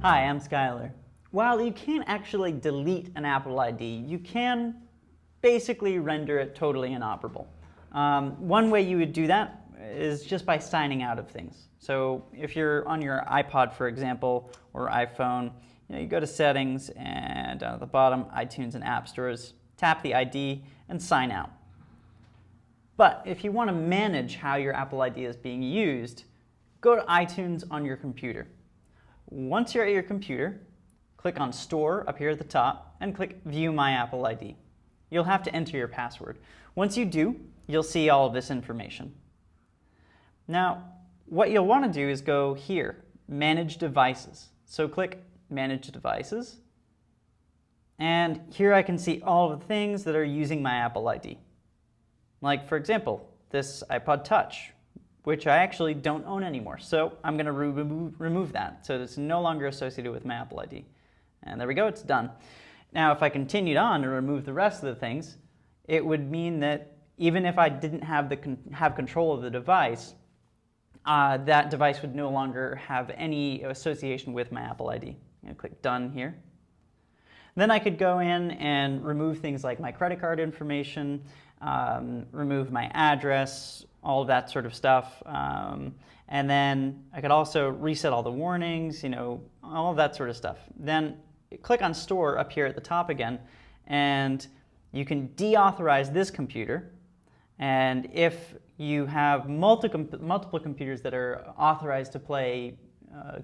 Hi, I'm Skylar. While you can't actually delete an Apple ID, you can basically render it totally inoperable. One way you would do that is just by signing out of things. So if you're on your iPod, for example, or iPhone, you go to Settings and down at the bottom, iTunes and App Stores, tap the ID and sign out. But if you want to manage how your Apple ID is being used, go to iTunes on your computer. Once you're at your computer, click on Store up here at the top and click View My Apple ID. You'll have to enter your password. Once you do, you'll see all of this information. Now, what you'll want to do is go here, Manage Devices. So click Manage Devices, and here I can see all of the things that are using my Apple ID. Like, for example, this iPod Touch, which I actually don't own anymore. So I'm going to remove that, so it's no longer associated with my Apple ID. And there we go, it's done. Now, if I continued on to remove the rest of the things, it would mean that even if I didn't have control of the device, that device would no longer have any association with my Apple ID. I'm going to click Done here. Then I could go in and remove things like my credit card information, remove my address, all of that sort of stuff. And then I could also reset all the warnings, all of that sort of stuff. Then click on Store up here at the top again, and you can deauthorize this computer. And if you have multiple computers that are authorized to play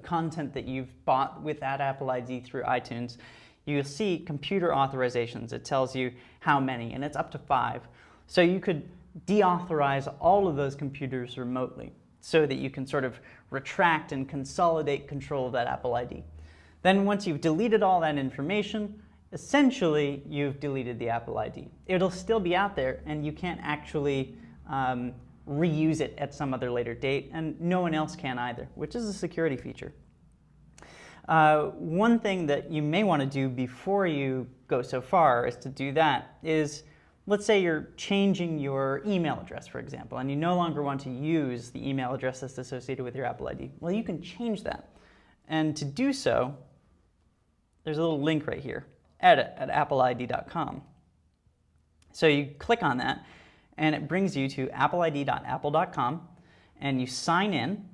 content that you've bought with that Apple ID through iTunes, you'll see computer authorizations. It tells you how many, and it's up to 5. So you could deauthorize all of those computers remotely so that you can sort of retract and consolidate control of that Apple ID. Then once you've deleted all that information, essentially you've deleted the Apple ID. It'll still be out there, and you can't actually reuse it at some other later date, and no one else can either, which is a security feature. One thing that you may want to do before you go so far as to do that is, let's say you're changing your email address, for example, and you no longer want to use the email address that's associated with your Apple ID. Well, you can change that. And to do so, there's a little link right here, edit@appleid.com. So you click on that, and it brings you to appleid.apple.com, and you sign in.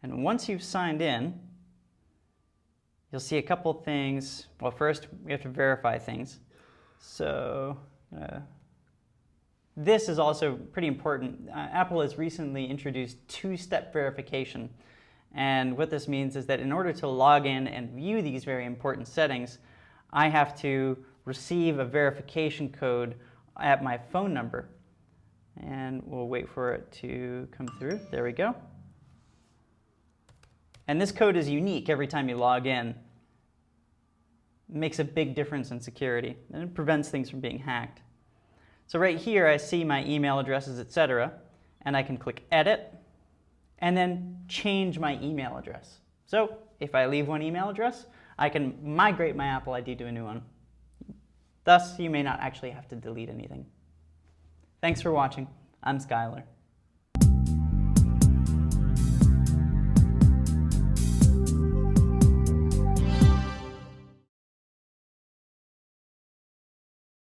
And once you've signed in, you'll see a couple things. Well, first, we have to verify things. So this is also pretty important. Apple has recently introduced two-step verification. And what this means is that in order to log in and view these very important settings, I have to receive a verification code at my phone number. And we'll wait for it to come through. There we go. And this code is unique every time you log in. It makes a big difference in security, and it prevents things from being hacked. So right here I see my email addresses, etc., and I can click Edit, and then change my email address. So if I leave one email address, I can migrate my Apple ID to a new one. Thus, you may not actually have to delete anything. Thanks for watching. I'm Skylar.